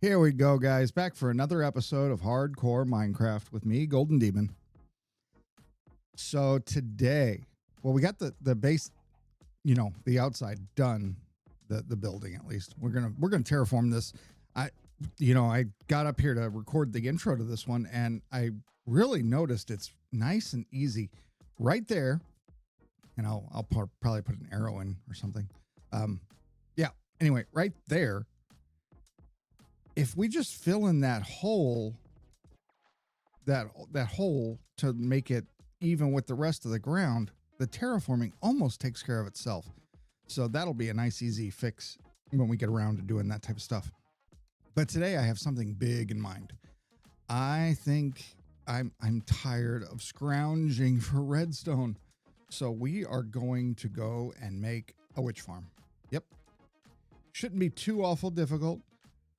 Here we go, guys. Back for another episode of Hardcore Minecraft with me, Golden Demon. So today, well, we got the base, the outside done, the building at least. We're gonna terraform this. I got up here to record the intro to this one, and I really noticed it's nice and easy right there. And I'll probably put an arrow in or something. Yeah. Anyway, right there. If we just fill in that hole, that hole to make it even with the rest of the ground, the terraforming almost takes care of itself. So that'll be a nice, easy fix when we get around to doing that type of stuff. But today I have something big in mind. I think I'm tired of scrounging for redstone. So we are going to go and make a witch farm. Yep. Shouldn't be too awful difficult.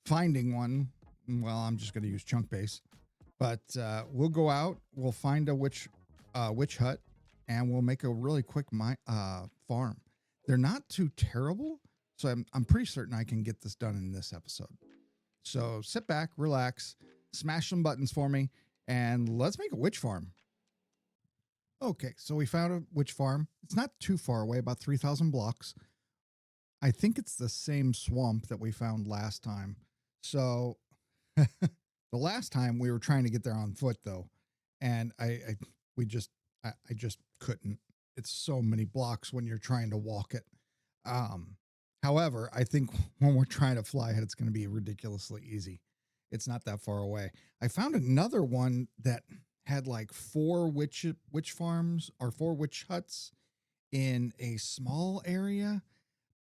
Finding one, well, I'm just going to use chunk base, but we'll go out, we'll find a witch hut, and we'll make a really quick farm. They're not too terrible, so I'm pretty certain I can get this done in this episode. So sit back, relax, smash some buttons for me, and let's make a witch farm. Okay, so we found a witch farm. It's not too far away, about 3,000 blocks. I think it's the same swamp that we found last time. So the last time we were trying to get there on foot though. And I just couldn't. It's so many blocks when you're trying to walk it. However, I think when we're trying to fly it, it's going to be ridiculously easy. It's not that far away. I found another one that had like 4 witch farms or 4 witch huts in a small area.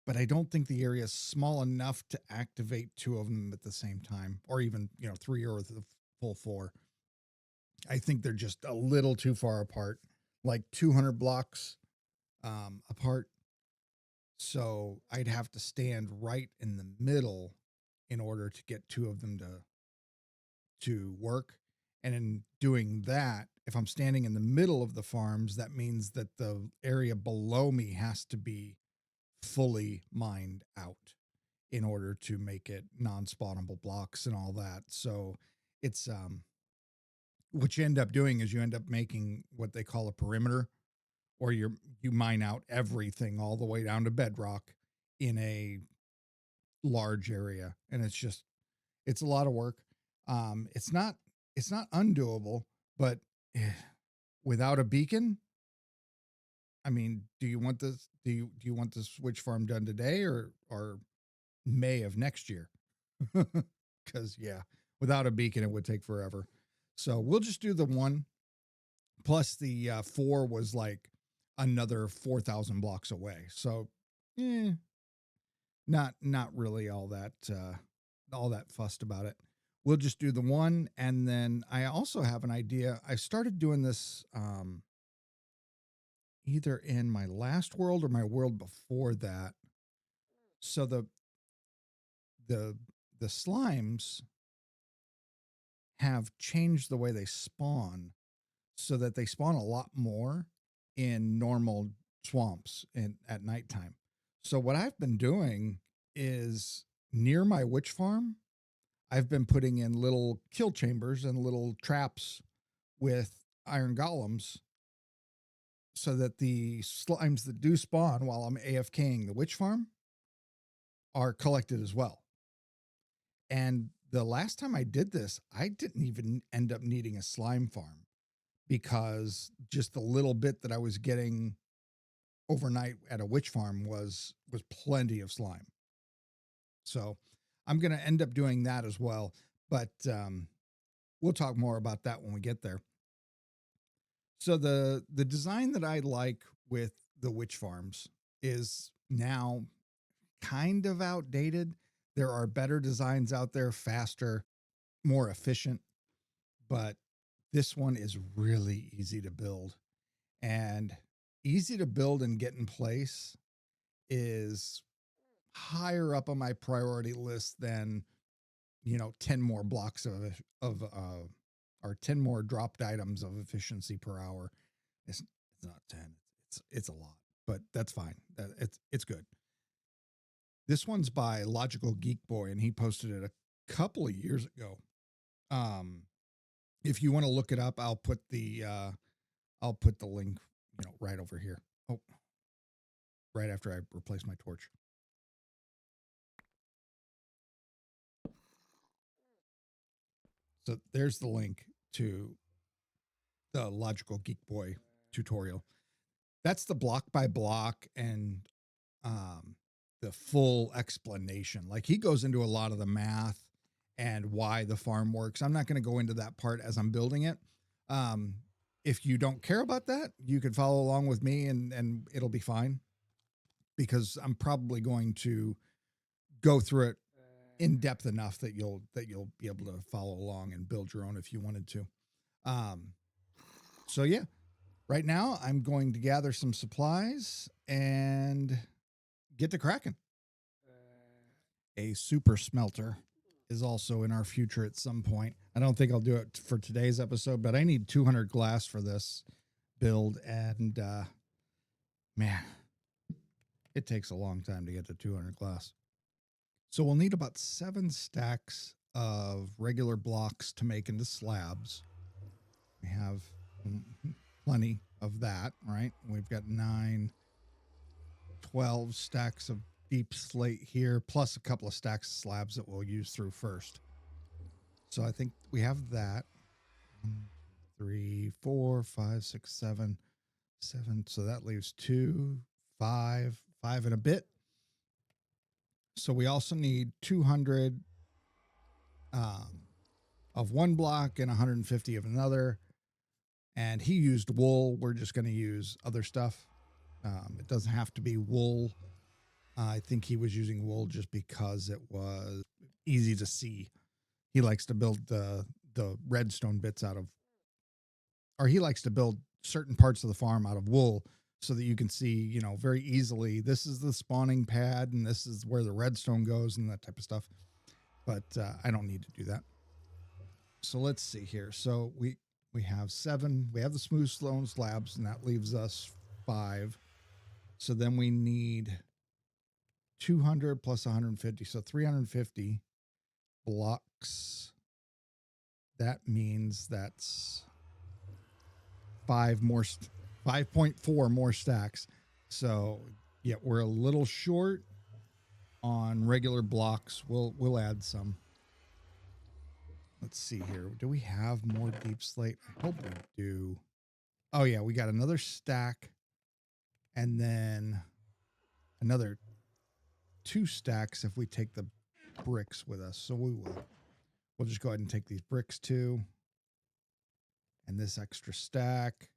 But I don't think the area is small enough to activate 2 of them at the same time, or even, 3 or the full 4. I think they're just a little too far apart, like 200 blocks apart. So I'd have to stand right in the middle in order to get 2 of them to work. And in doing that, if I'm standing in the middle of the farms, that means that the area below me has to be fully mined out in order to make it non-spawnable blocks and all that. So it's what you end up doing is you end up making what they call a perimeter, or you mine out everything all the way down to bedrock in a large area, and it's a lot of work. It's not undoable, but without a beacon, I mean, do you want this? Do you want this witch farm done today or May of next year? Because without a beacon, it would take forever. So we'll just do the 1. Plus the 4 was like another 4,000 blocks away. So, not really all that fussed about it. We'll just do the 1, and then I also have an idea. I started doing this. Either in my last world or my world before that. So the slimes have changed the way they spawn so that they spawn a lot more in normal swamps at nighttime. So what I've been doing is near my witch farm, I've been putting in little kill chambers and little traps with iron golems, so that the slimes that do spawn while I'm AFKing the witch farm are collected as well. And the last time I did this, I didn't even end up needing a slime farm, because just the little bit that I was getting overnight at a witch farm was plenty of slime. So I'm going to end up doing that as well. But we'll talk more about that when we get there. So the design that I like with the witch farms is now kind of outdated. There are better designs out there, faster, more efficient, but this one is really easy to build, and easy to build and get in place is higher up on my priority list than, 10 more blocks of or 10 more dropped items of efficiency per hour. It's not 10. It's a lot, but that's fine. It's good. This one's by Logical Geek Boy, and he posted it a couple of years ago. If you want to look it up, I'll put the link, right over here. Oh, right after I replace my torch. So there's the link to the Logical Geek Boy tutorial. That's the block by block and the full explanation. Like, he goes into a lot of the math and why the farm works. I'm not going to go into that part as I'm building it. If you don't care about that, you can follow along with me and it'll be fine, because I'm probably going to go through it in depth enough that you'll be able to follow along and build your own if you wanted to. So yeah, right now I'm going to gather some supplies and get to cracking. A super smelter is also in our future at some point. I don't think I'll do it for today's episode, but I need 200 glass for this build, and man, it takes a long time to get to 200 glass. So we'll need about 7 stacks of regular blocks to make into slabs. We have plenty of that, right? We've got 12 stacks of deep slate here, plus a couple of stacks of slabs that we'll use through first. So I think we have that. 1, 2, 3, 4, 5, 6, 7. So that leaves 2, 5 and a bit. So we also need 200 of one block and 150 of another. And he used wool. We're just going to use other stuff. It doesn't have to be wool. I think he was using wool just because it was easy to see. He likes to build the redstone bits out of, or he likes to build certain parts of the farm out of wool so that you can see, very easily, this is the spawning pad and this is where the redstone goes and that type of stuff. But I don't need to do that. So let's see here. So we have 7. We have the smooth stone slabs, and that leaves us 5. So then we need 200 plus 150. So 350 blocks. That means that's 5.4 more stacks. So yeah, we're a little short on regular blocks. We'll add some. Let's see here. Do we have more deep slate? I hope we do. Oh yeah, we got another stack and then another 2 stacks if we take the bricks with us. So we will. We'll just go ahead and take these bricks too. And this extra stack.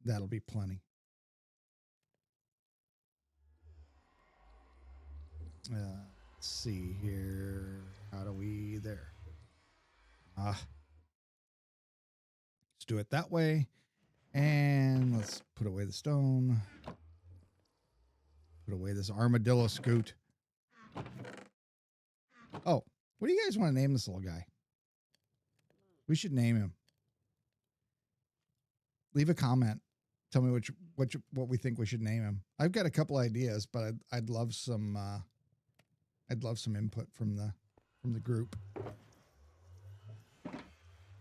That'll be plenty. Let's see here. How do we there? Let's do it that way. And let's put away the stone. Put away this armadillo scoot. Oh, what do you guys want to name this little guy? We should name him. Leave a comment. Tell me what we think we should name him. I've got a couple ideas, but I'd love some input from the group.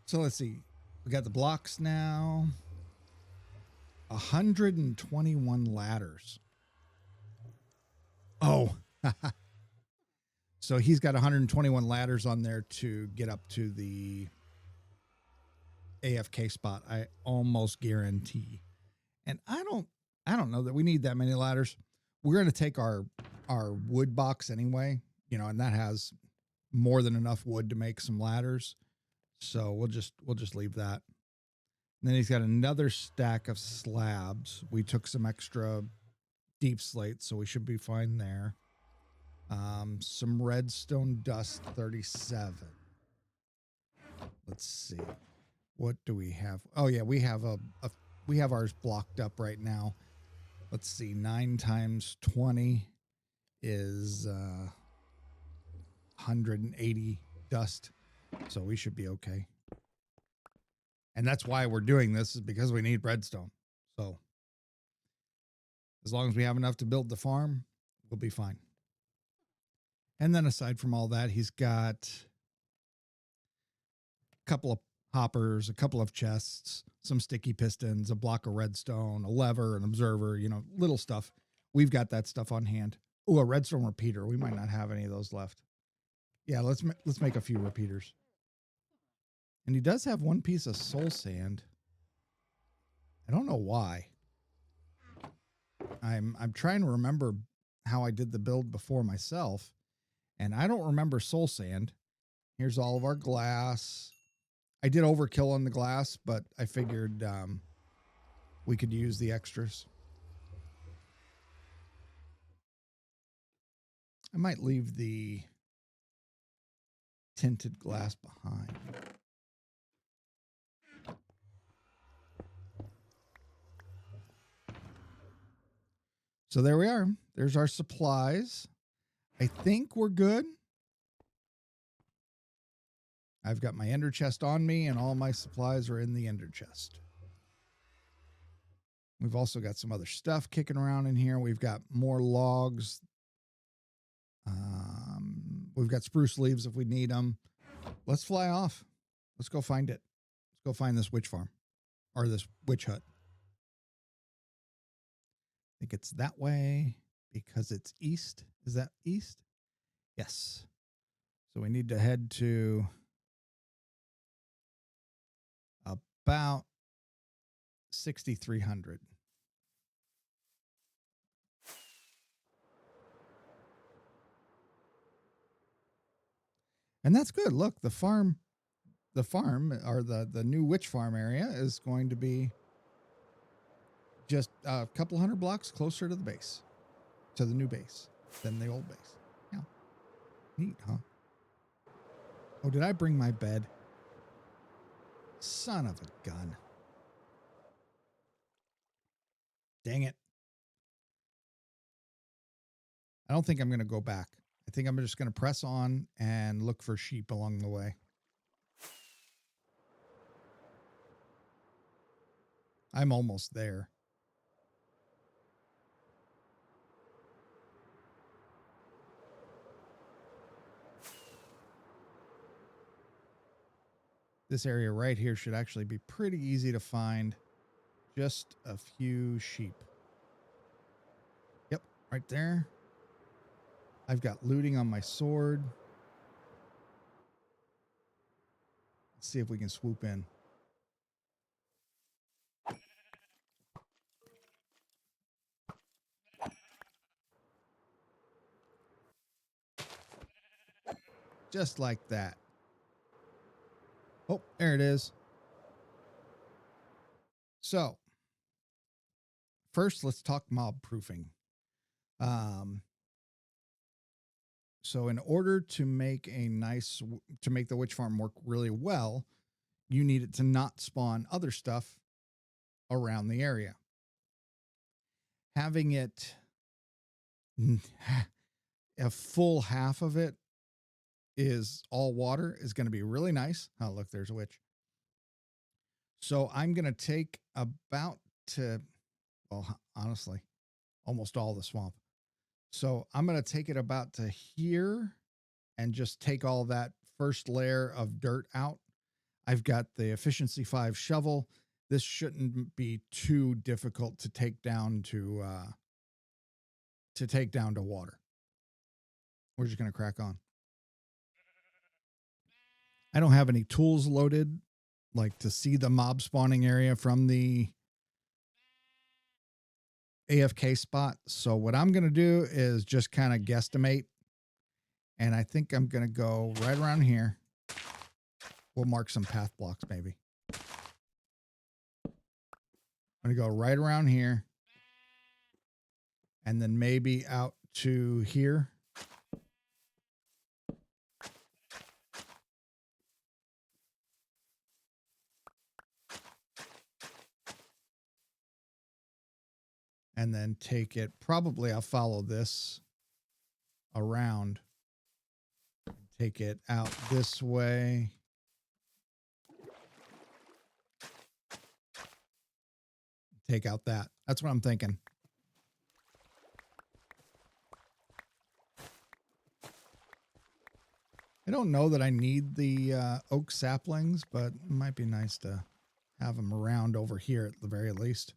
So let's see. We got the blocks now. 121 ladders. Oh. So he's got 121 ladders on there to get up to the AFK spot. I almost guarantee. And I don't know that we need that many ladders. We're going to take our wood box anyway, and that has more than enough wood to make some ladders. So we'll just leave that. And then he's got another stack of slabs. We took some extra deep slate, so we should be fine there. Some redstone dust 37. Let's see. What do we have? Oh yeah, we have we have ours blocked up right now. Let's see. 9 times 20 is 180 dust. So we should be okay. And that's why we're doing this, is because we need redstone. So as long as we have enough to build the farm, we'll be fine. And then aside from all that, he's got a couple of hoppers, a couple of chests, some sticky pistons, a block of redstone, a lever, an observer, you know, little stuff. We've got that stuff on hand. Oh, a redstone repeater. We might not have any of those left. Yeah, let's make a few repeaters. And he does have one piece of soul sand. I don't know why. I'm trying to remember how I did the build before myself, and I don't remember soul sand. Here's all of our glass. I did overkill on the glass, but I figured we could use the extras. I might leave the tinted glass behind. So there we are. There's our supplies. I think we're good. I've got my ender chest on me, and all my supplies are in the ender chest. We've also got some other stuff kicking around in here. We've got more logs. We've got spruce leaves if we need them. Let's fly off. Let's go find it. Let's go find this witch farm or this witch hut. I think it's that way because it's east. Is that east? Yes. So we need to head to about 6,300. And that's good. Look, the farm or the new witch farm area is going to be just a couple hundred blocks closer to the base, to the new base than the old base. Yeah. Neat, huh? Oh, did I bring my bed? Son of a gun. Dang it. I don't think I'm going to go back. I think I'm just going to press on and look for sheep along the way. I'm almost there. This area right here should actually be pretty easy to find. Just a few sheep. Yep, right there. I've got looting on my sword. Let's see if we can swoop in. Just like that. Oh, there it is. So, first, let's talk mob proofing. So in order to make the witch farm work really well, you need it to not spawn other stuff around the area. Having it a full half of it is all water is going to be really nice. Oh, look, there's a witch. So I'm going to take honestly, almost all the swamp. So I'm going to take it about to here and just take all that first layer of dirt out. I've got the efficiency 5 shovel. This shouldn't be too difficult to take down to water. We're just going to crack on. I don't have any tools loaded, like to see the mob spawning area from the AFK spot. So what I'm going to do is just kind of guesstimate. And I think I'm going to go right around here. We'll mark some path blocks maybe. I'm going to go right around here. And then maybe out to here. And then take it, probably I'll follow this around. Take it out this way. Take out that. That's what I'm thinking. I don't know that I need the oak saplings, but it might be nice to have them around over here at the very least.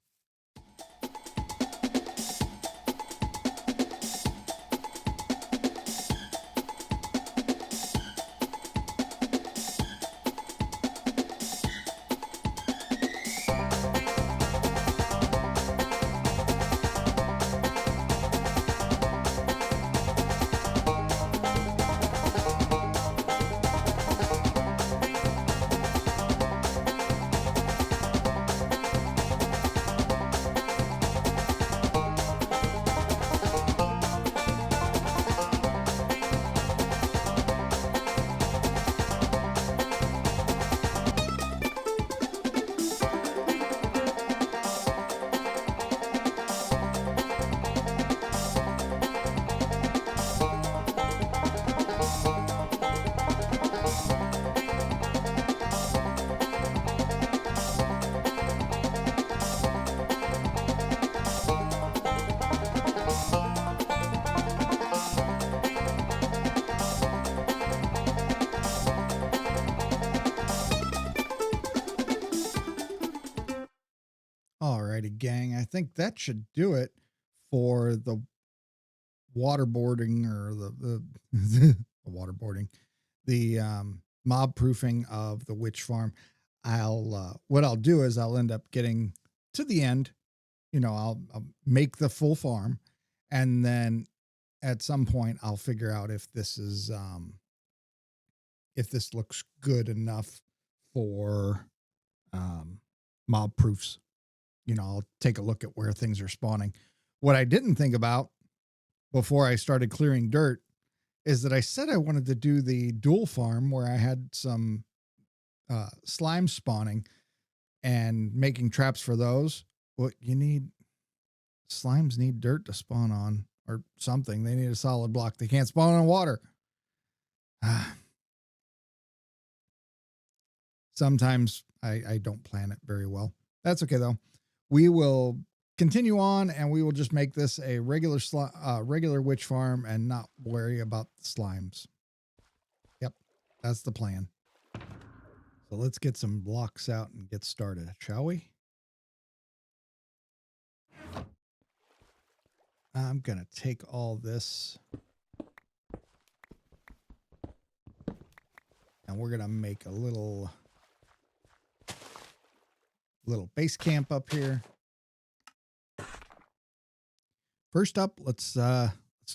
Alrighty, gang. I think that should do it for the waterboarding or the waterboarding, the mob proofing of the witch farm. What I'll do is I'll end up getting to the end. You know, I'll make the full farm, and then at some point I'll figure out if this looks good enough for mob proofs. You know, I'll take a look at where things are spawning. What I didn't think about before I started clearing dirt is that I said I wanted to do the dual farm where I had some slime spawning and making traps for those. Well, slimes need dirt to spawn on or something. They need a solid block. They can't spawn on water. Sometimes I don't plan it very well. That's okay though. We will continue on and we will just make this a regular witch farm and not worry about the slimes. Yep, that's the plan. So let's get some blocks out and get started, shall we? I'm going to take all this and we're going to make a little base camp up here. First up, let's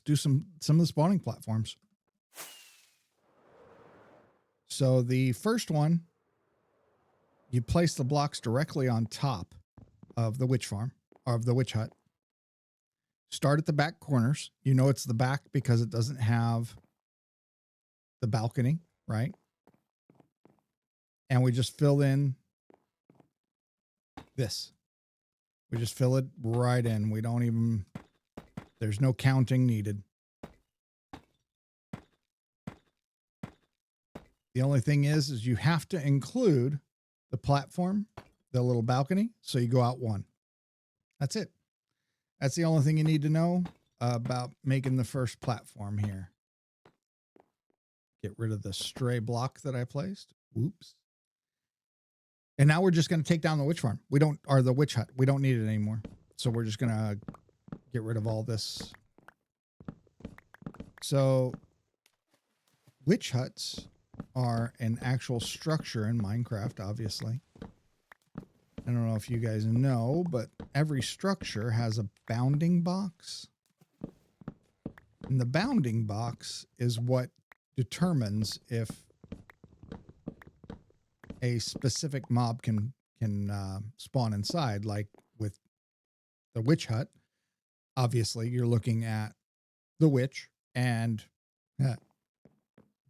do some of the spawning platforms. So the first one, you place the blocks directly on top of the witch farm or of the witch hut. Start at the back corners. You know it's the back because it doesn't have the balcony, right? And we just fill in this. We just fill it right in. We don't even, there's no counting needed. The only thing is you have to include the platform, the little balcony. So you go out one. That's it. That's the only thing you need to know about making the first platform here. Get rid of the stray block that I placed. Whoops. And now we're just going to take down the witch farm. Or the witch hut. We don't need it anymore. So we're just going to get rid of all this. So witch huts are an actual structure in Minecraft, obviously. I don't know if you guys know, but every structure has a bounding box. And the bounding box is what determines if a specific mob can spawn inside. Like with the witch hut, obviously you're looking at the witch, and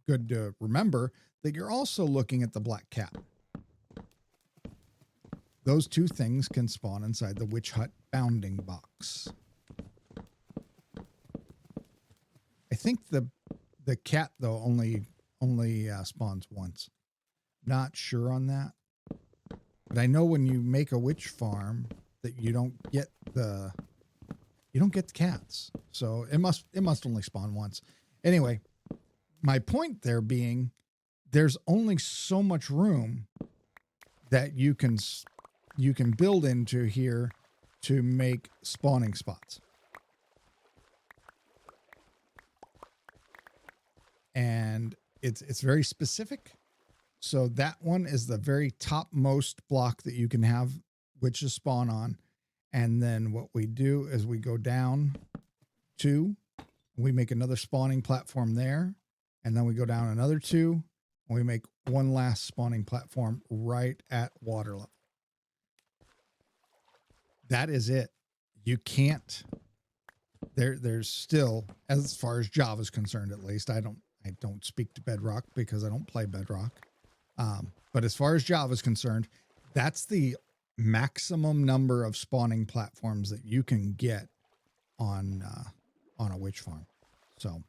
good to remember that you're also looking at the black cat. Those two things can spawn inside the witch hut bounding box. I think the cat though only spawns once. Not sure on that, but I know when you make a witch farm that you don't get the cats. So it must only spawn once. Anyway, my point there being, there's only so much room that you can build into here to make spawning spots. And it's very specific. So that one is the very topmost block that you can have witches spawn on. And then what we do is we go down two, we make another spawning platform there. And then we go down another two, and we make one last spawning platform right at water level. That is it. You can't, there's still, as far as Java is concerned, at least, I don't speak to Bedrock because I don't play Bedrock. But as far as Java is concerned, that's the maximum number of spawning platforms that you can get on a witch farm. So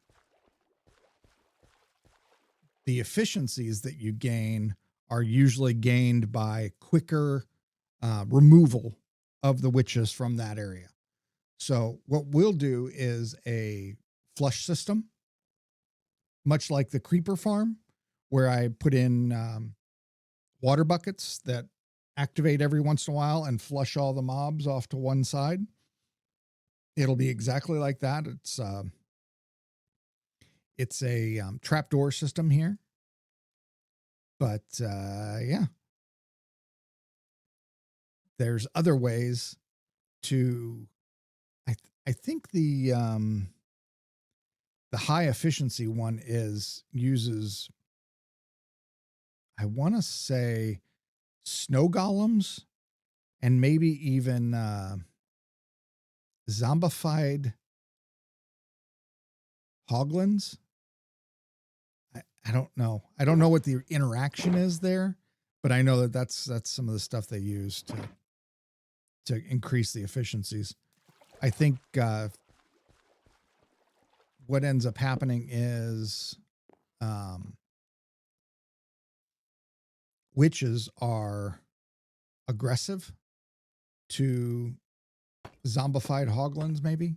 the efficiencies that you gain are usually gained by quicker removal of the witches from that area. So what we'll do is a flush system, much like the creeper farm, where I put in water buckets that activate every once in a while and flush all the mobs off to one side. It'll be exactly like that. It's a trapdoor system here. But yeah, there's other ways to, I think the high efficiency one uses, I want to say, snow golems and maybe even zombified hoglins. I don't know. I don't know what the interaction is there, but I know that that's some of the stuff they use to increase the efficiencies. I think what ends up happening is witches are aggressive to zombified hoglins, maybe,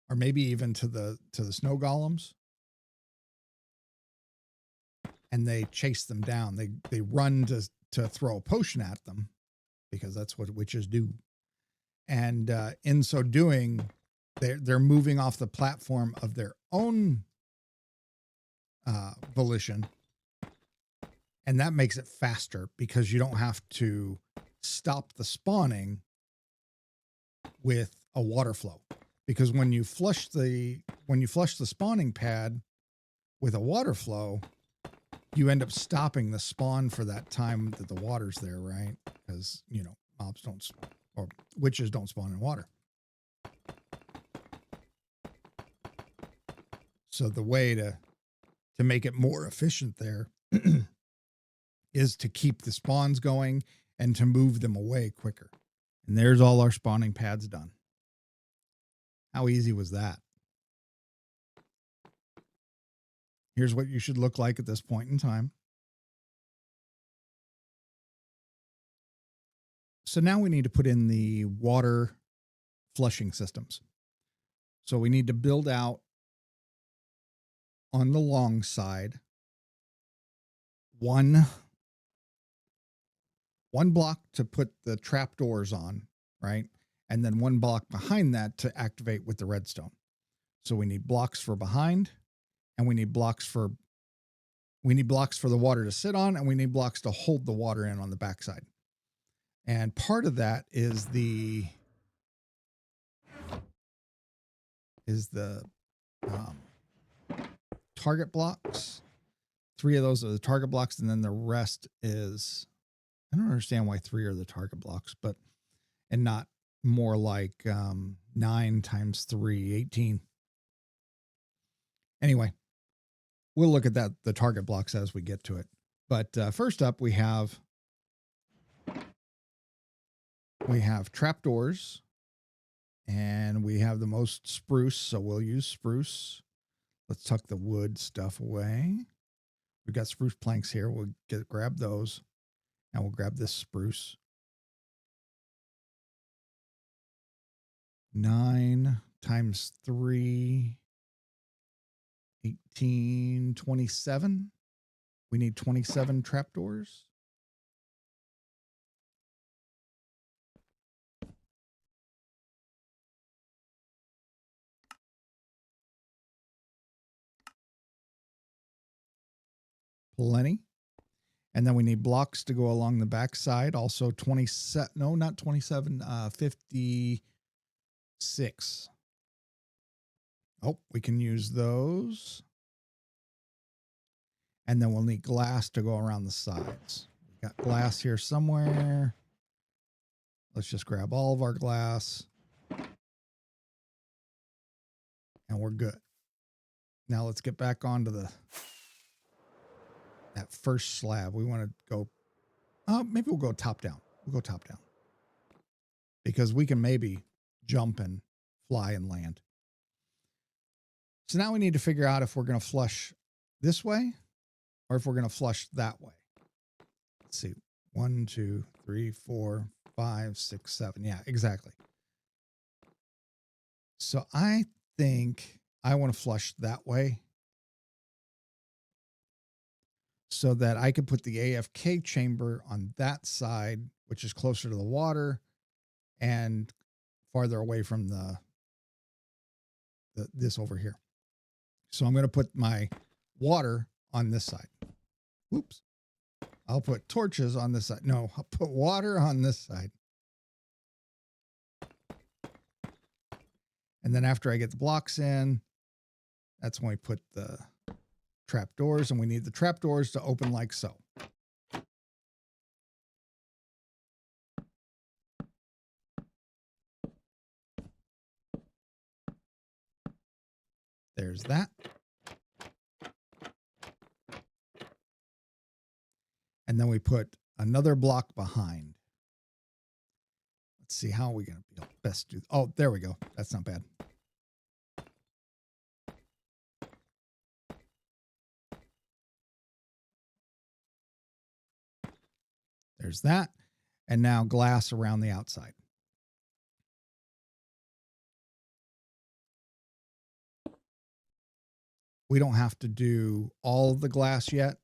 or maybe even to the snow golems, and they chase them down. They run to throw a potion at them because that's what witches do, and in so doing, they're moving off the platform of their own volition, and that makes it faster because you don't have to stop the spawning with a water flow. Because when you flush the spawning pad with a water flow, you end up stopping the spawn for that time that the water's there, right? Because mobs don't, or witches don't spawn in water. So the way to make it more efficient there is to keep the spawns going and to move them away quicker. And there's all our spawning pads done. How easy was that? Here's what you should look like at this point in time. So now we need to put in the water flushing systems. So we need to build out on the long side one block to put the trapdoors on, right? And then one block behind that to activate with the redstone. So we need blocks for behind, and we need blocks for the water to sit on, and we need blocks to hold the water in on the backside. And part of that is the target blocks. 3 of those are the target blocks, and then the rest is, I don't understand why 3 are the target blocks, and not more like 9 times 3, 18. Anyway, we'll look at the target blocks as we get to it. But first up, we have trapdoors, and we have the most spruce, so we'll use spruce. Let's tuck the wood stuff away. We've got spruce planks here. We'll grab those, and we'll grab this spruce. 9 times 3 1827. We need 27 trapdoors. Plenty. And then we need blocks to go along the back side. Also 27, no, not 27, 56. Oh, we can use those. And then we'll need glass to go around the sides. We got glass here somewhere. Let's just grab all of our glass. And we're good. Now let's get back onto that first slab. We want to go, maybe we'll go top down. We'll go top down. Because we can maybe jump and fly and land. So now we need to figure out if we're going to flush this way or if we're going to flush that way. Let's see. 1, 2, 3, 4, 5, 6, 7. Yeah, exactly. So I think I want to flush that way so that I could put the AFK chamber on that side, which is closer to the water and farther away from this over here. So I'm going to put my water on this side. Whoops. I'll put torches on this side. No, I'll put water on this side. And then after I get the blocks in, that's when we put the trapdoors, and we need the trapdoors to open like so. There's that. And then we put another block behind. Let's see, how are we going to best do? Oh, there we go. That's not bad. There's that. And now glass around the outside. We don't have to do all of the glass yet.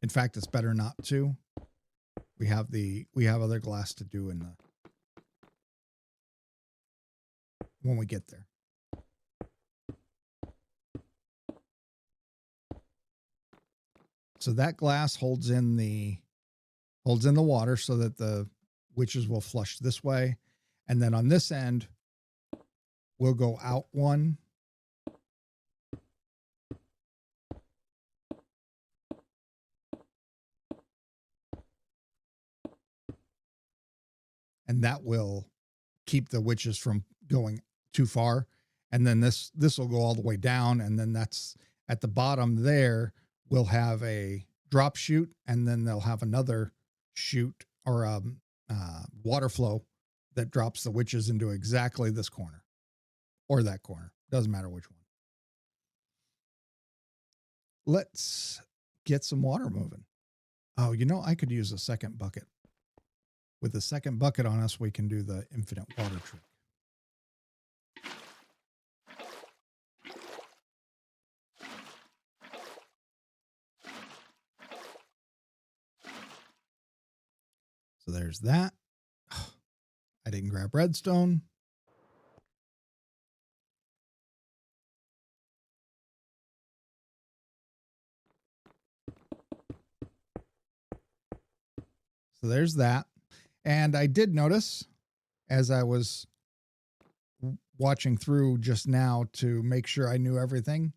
In fact, it's better not to. We have other glass to do when we get there. So that glass holds in the water so that the witches will flush this way. And then on this end, we'll go out one. And that will keep the witches from going too far. And then this will go all the way down. And then that's at the bottom there, we'll have a drop chute, and then they'll have another chute or water flow that drops the witches into exactly this corner or that corner. Doesn't matter which one. Let's get some water moving. Oh, you know, I could use a second bucket. With the second bucket on us, we can do the infinite water trick. So there's that. I didn't grab redstone. So there's that. And I did notice as I was watching through just now to make sure I knew everything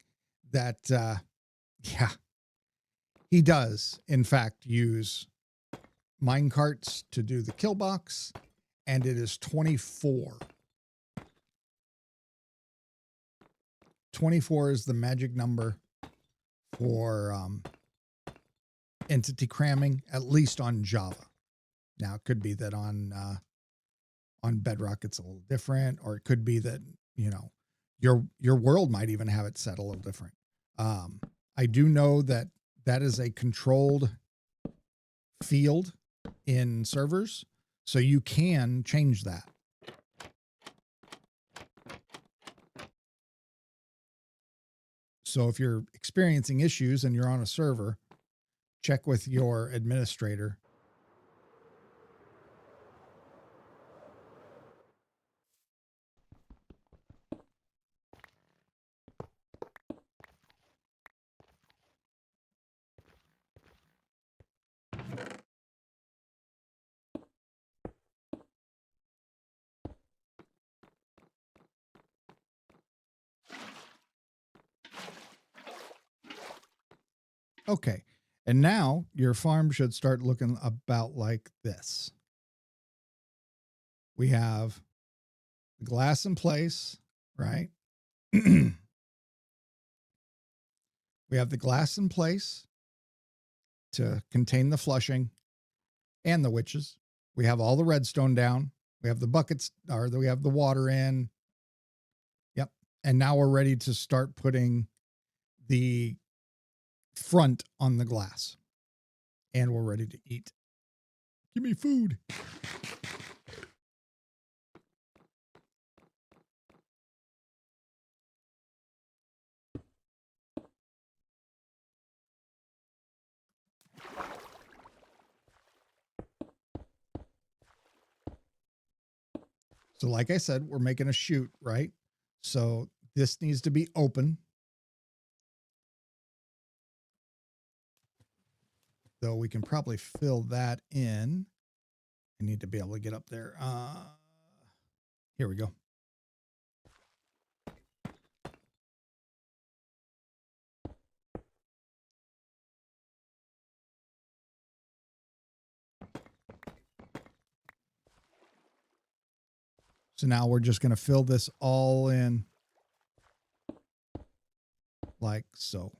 that, yeah, he does, in fact, use mine carts to do the kill box, and it is 24. 24 is the magic number for entity cramming, at least on Java. Now, it could be that on Bedrock it's a little different, or it could be that, you know, your world might even have it set a little different. I do know that that is a controlled field in servers, so you can change that. So if you're experiencing issues and you're on a server, check with your administrator. Okay. And now your farm should start looking about like this. We have the glass in place, right? We have the glass in place to contain the flushing and the witches. We have all the redstone down. We have the buckets, or we have the water in. Yep. And now we're ready to start putting the front on the glass. And we're ready to eat. Give me food. So like I said, we're making a chute, right? So this needs to be open. Though we can probably fill that in. I need to be able to get up there. Here we go. So now we're just going to fill this all in like so.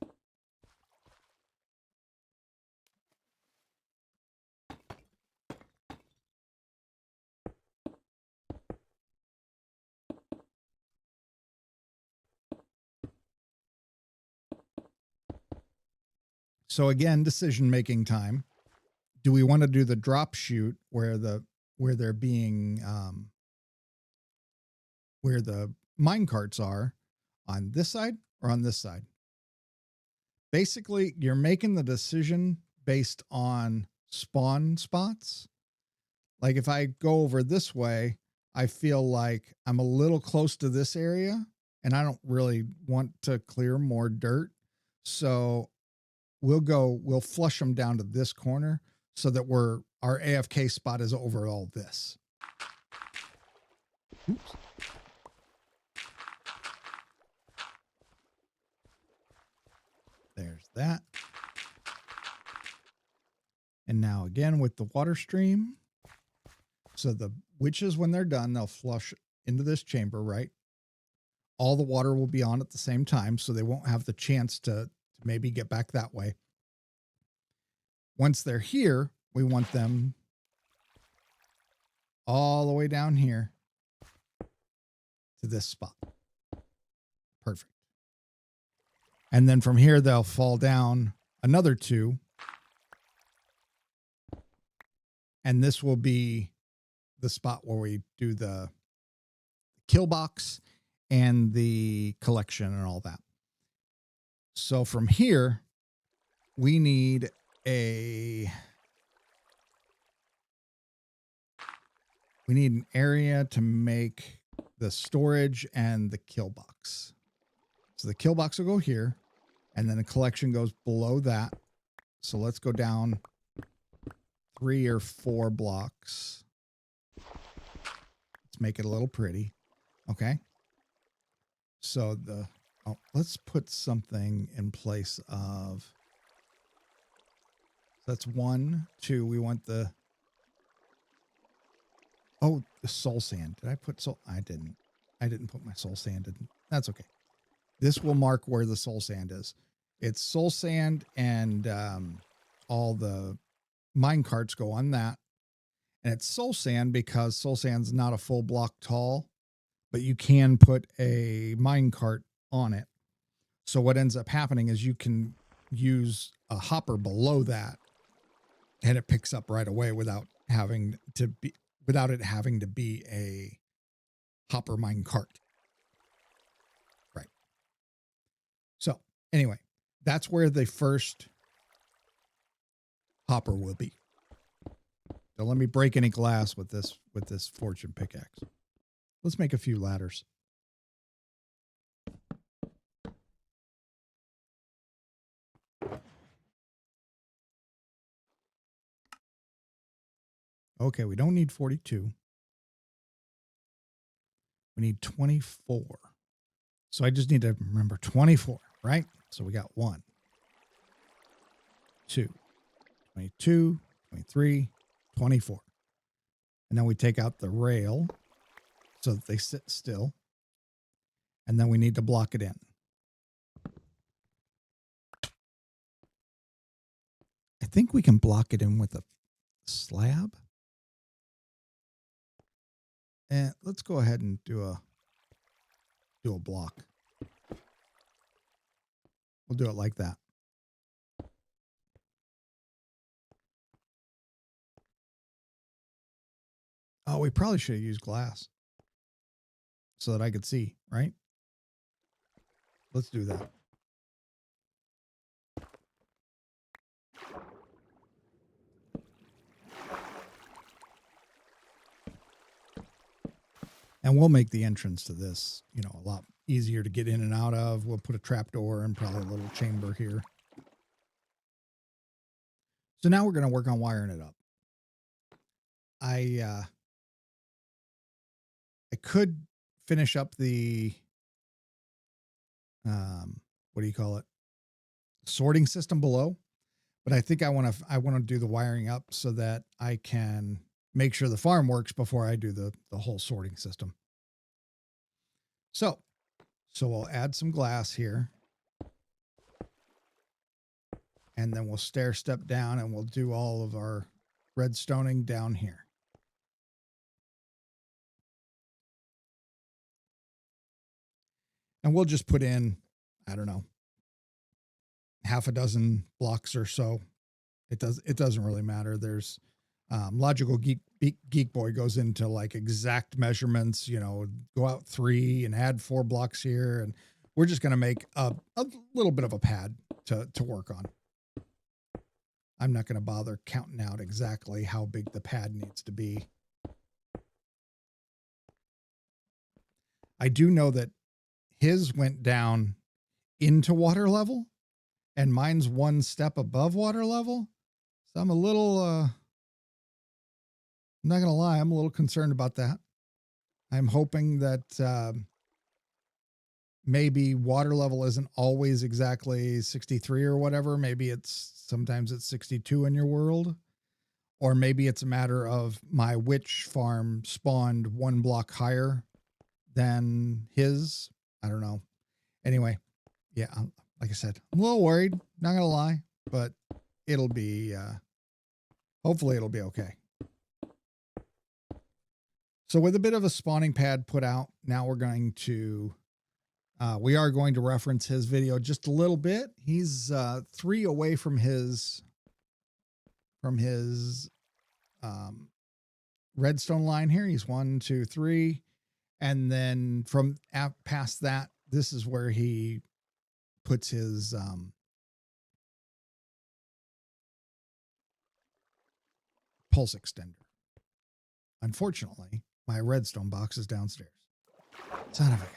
So again, decision-making time. Do we want to do the drop chute where they're being where the mine carts are on this side or on this side? Basically, you're making the decision based on spawn spots. Like if I go over this way, I feel like I'm a little close to this area and I don't really want to clear more dirt. So we'll flush them down to this corner so that our AFK spot is over all this. Oops. There's that. And now again with the water stream. So the witches, when they're done, they'll flush into this chamber, right? All the water will be on at the same time, so they won't have the chance to maybe get back that way. Once they're here, we want them all the way down here to this spot. Perfect. And then from here, they'll fall down another 2. And this will be the spot where we do the kill box and the collection and all that. So from here, we need an area to make the storage and the kill box. So the kill box will go here, and then the collection goes below that. So let's go down 3 or 4 blocks. Let's make it a little pretty. Okay. So let's put something in place of, that's 1, 2. We want the soul sand. Did I put soul? I didn't put my soul sand in. That's okay. This will mark where the soul sand is. It's soul sand, and all the mine carts go on that. And it's soul sand because soul sand's not a full block tall, but you can put a mine cart on it. So what ends up happening is you can use a hopper below that, and it picks up right away without it having to be a hopper mine cart. Right. So Anyway, that's where the first hopper will be. So let me break any glass with this fortune pickaxe. Let's make a few ladders. Okay, we don't need 42. We need 24. So I just need to remember 24, right? So we got 1, 2, 22, 23, 24. And then we take out the rail so that they sit still. And then we need to block it in. I think we can block it in with a slab. And let's go ahead and do a block. We'll do it like that. Oh, we probably should have used glass so that I could see, right? Let's do that. And we'll make the entrance to this, you know, a lot easier to get in and out of. We'll put a trapdoor and probably a little chamber here. So now we're going to work on wiring it up. I could finish up the, what do you call it? Sorting system below, but I think I want to do the wiring up so that I can make sure the farm works before I do the whole sorting system. So we'll add some glass here. And then we'll stair step down and we'll do all of our redstoning down here. And we'll just put in, I don't know, half a dozen blocks or so. It doesn't really matter. There's logical geek boy goes into like exact measurements, you know, go out 3 and add 4 blocks here. And we're just going to make a little bit of a pad to work on. I'm not going to bother counting out exactly how big the pad needs to be. I do know that his went down into water level and mine's 1 step above water level. So I'm a little, I'm not going to lie, I'm a little concerned about that. I'm hoping that maybe water level isn't always exactly 63 or whatever. Maybe sometimes it's 62 in your world. Or maybe it's a matter of my witch farm spawned 1 block higher than his. I don't know. Anyway, yeah, like I said, I'm a little worried, not going to lie, but it'll be, hopefully it'll be okay. So with a bit of a spawning pad put out, now we're going to, we are going to reference his video just a little bit. He's 3 away from his redstone line here. He's 1, 2, 3. And then from past that, this is where he puts his pulse extender. Unfortunately, my redstone box is downstairs. Son of a gun.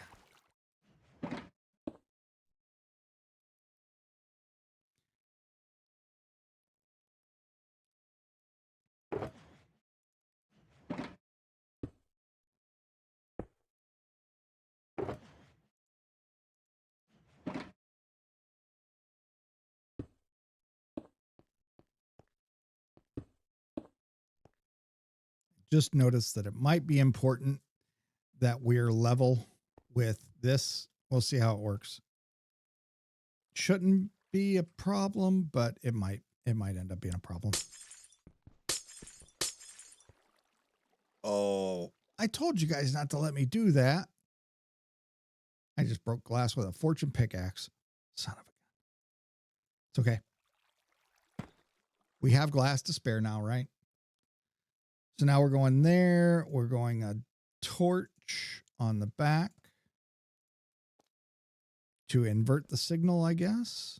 Just notice that it might be important that we're level with this. We'll see how it works. Shouldn't be a problem, but it might end up being a problem. Oh, I told you guys not to let me do that. I just broke glass with a fortune pickaxe. Son of a gun. It's okay. We have glass to spare now, right? So now we're going there. We're going a torch on the back. to invert the signal, I guess.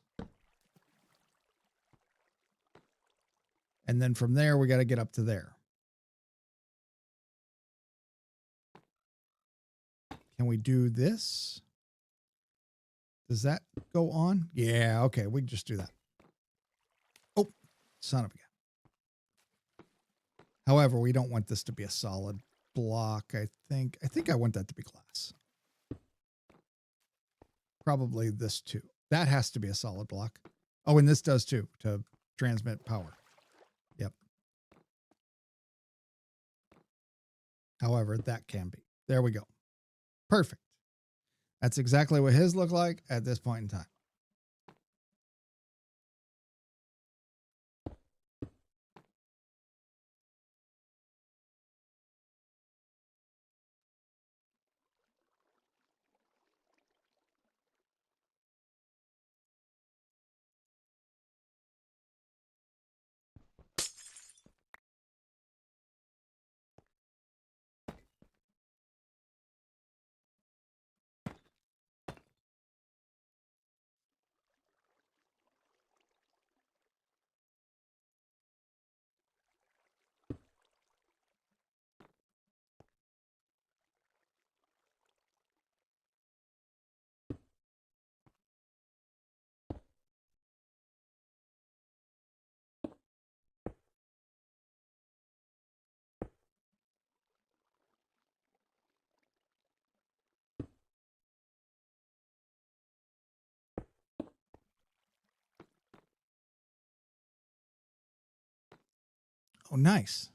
And then from there, we got to get up to there. Can we do this? Does that go on? Yeah, okay, we can just do that. Oh, son of a gun. However, we don't want this to be a solid block, I think. I think I want that to be glass. Probably this too. That has to be a solid block. Oh, and this does too, to transmit power. Yep. However, that can be. There we go. Perfect. That's exactly what his look like at this point in time. Oh, nice.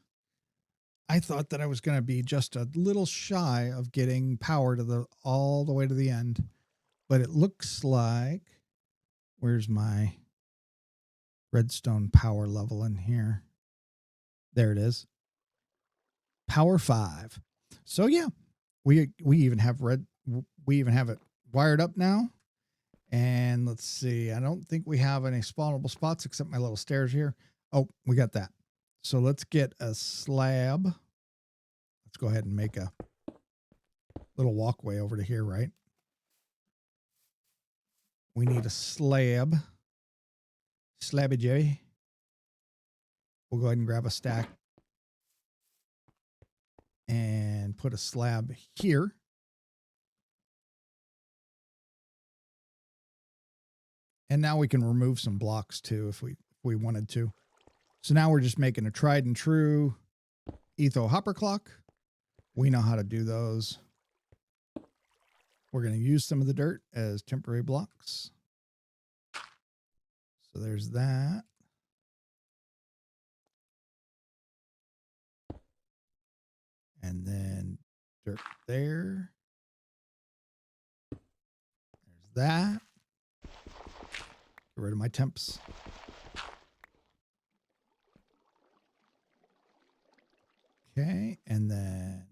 I thought that I was going to be just a little shy of getting power to all the way to the end, but it looks like, where's my redstone power level in here? There it is. Power 5. So yeah, we even have we even have it wired up now. And let's see, I don't think we have any spawnable spots except my little stairs here. Oh, we got that. So let's get a slab. Let's go ahead and make a little walkway over to here, right? We need a slab. Slabby Jerry. We'll go ahead and grab a stack and put a slab here. And now we can remove some blocks too if we wanted to. So now we're just making a tried and true etho hopper clock. We know how to do those. We're going to use some of the dirt as temporary blocks. So there's that. And then dirt there. There's that. Get rid of my temps. Okay, and then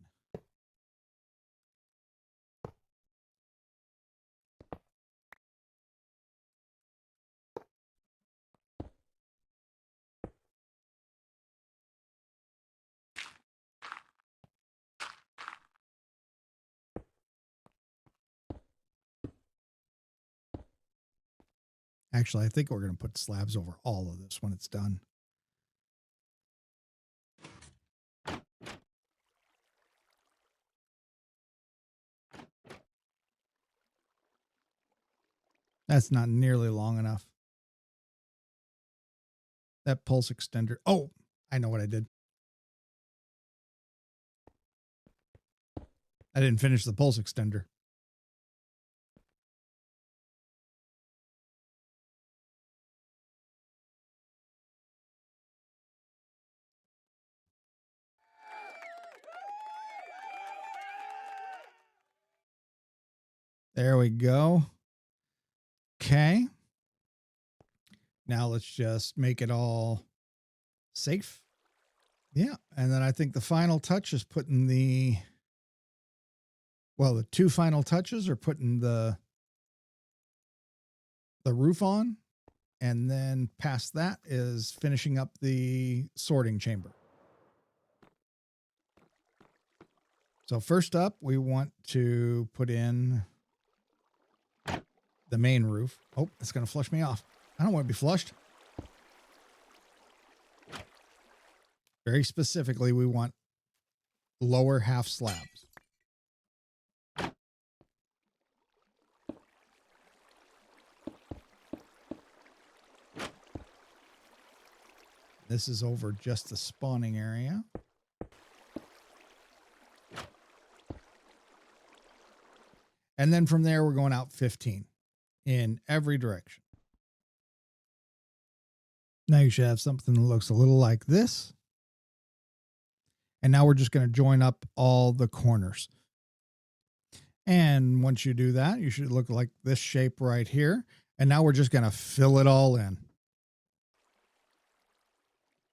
actually, I think we're going to put slabs over all of this when it's done. That's not nearly long enough. That pulse extender. Oh, I know what I did. I didn't finish the pulse extender. There we go. Okay. Now let's just make it all safe. Yeah. And then I think the final touch is putting the two final touches are putting the roof on. And then past that is finishing up the sorting chamber. So first up, we want to put in the main roof. Oh, it's going to flush me off. I don't want to be flushed. Very specifically, we want lower half slabs. This is over just the spawning area. And then from there, we're going out 15 in every direction. Now you should have something that looks a little like this. And now we're just going to join up all the corners. And once you do that, you should look like this shape right here. And now we're just going to fill it all in.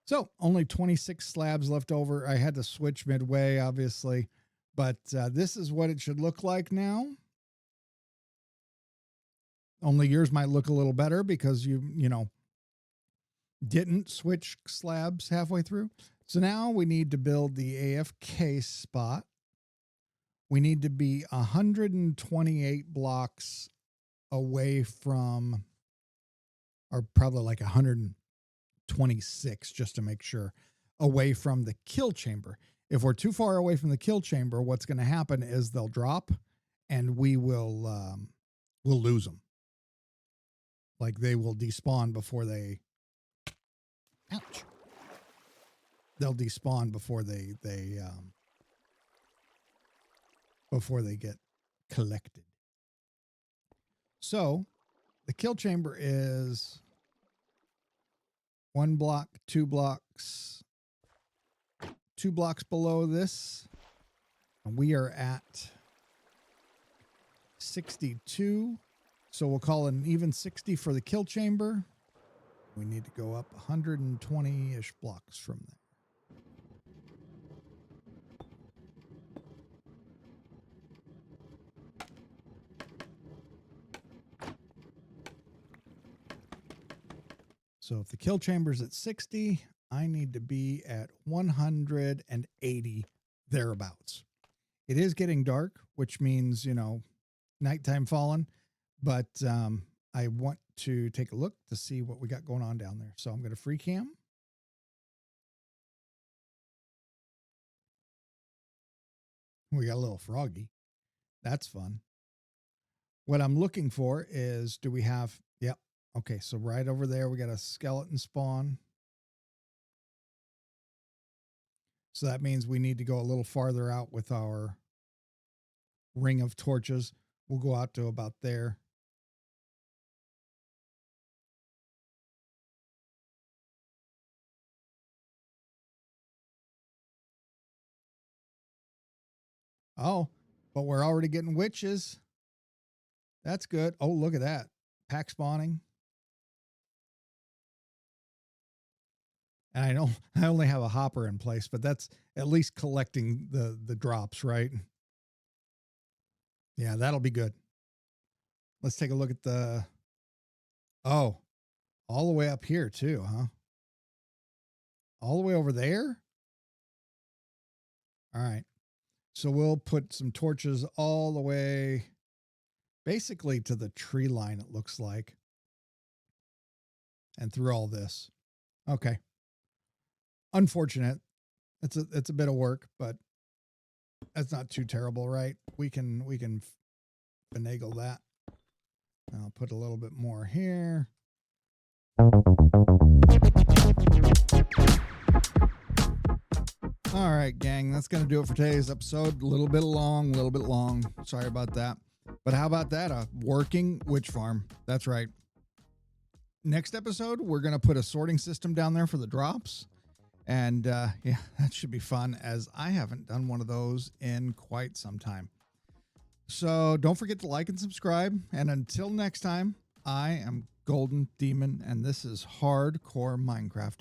So only 26 slabs left over. I had to switch midway, obviously, but this is what it should look like now. Only yours might look a little better because you didn't switch slabs halfway through. So now we need to build the AFK spot. We need to be 128 blocks away from, or probably like 126 just to make sure, away from the kill chamber. If we're too far away from the kill chamber, what's going to happen is they'll drop and we'll lose them. Like they will despawn before they, ouch. They'll despawn before they get collected. So the kill chamber is 1 block, 2 blocks, 2 blocks below this. And we are at 62. So we'll call it an even 60 for the kill chamber. We need to go up 120-ish blocks from there. So if the kill chamber's at 60, I need to be at 180 thereabouts. It is getting dark, which means, nighttime falling, but I want to take a look to see what we got going on down there. So I'm going to free cam. We got a little froggy. That's fun. What I'm looking for is, do we have, yep. Okay, so right over there, we got a skeleton spawn. So that means we need to go a little farther out with our ring of torches. We'll go out to about there. Oh, but we're already getting witches. That's good. Oh, look at that. Pack spawning. And I know I only have a hopper in place, but that's at least collecting the drops, right? Yeah, that'll be good. Let's take a look at the, oh, all the way up here too, huh? All the way over there? All right. So we'll put some torches all the way basically to the tree line, it looks like. And through all this. Okay. Unfortunate. It's a bit of work, but that's not too terrible, right? We can finagle that. I'll put a little bit more here. All right, gang, that's going to do it for today's episode. A little bit long. Sorry about that. But how about that? A working witch farm. That's right. Next episode, we're going to put a sorting system down there for the drops. And yeah, that should be fun, as I haven't done one of those in quite some time. So don't forget to like and subscribe. And until next time, I am Golden Demon, and this is Hardcore Minecraft.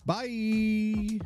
Bye.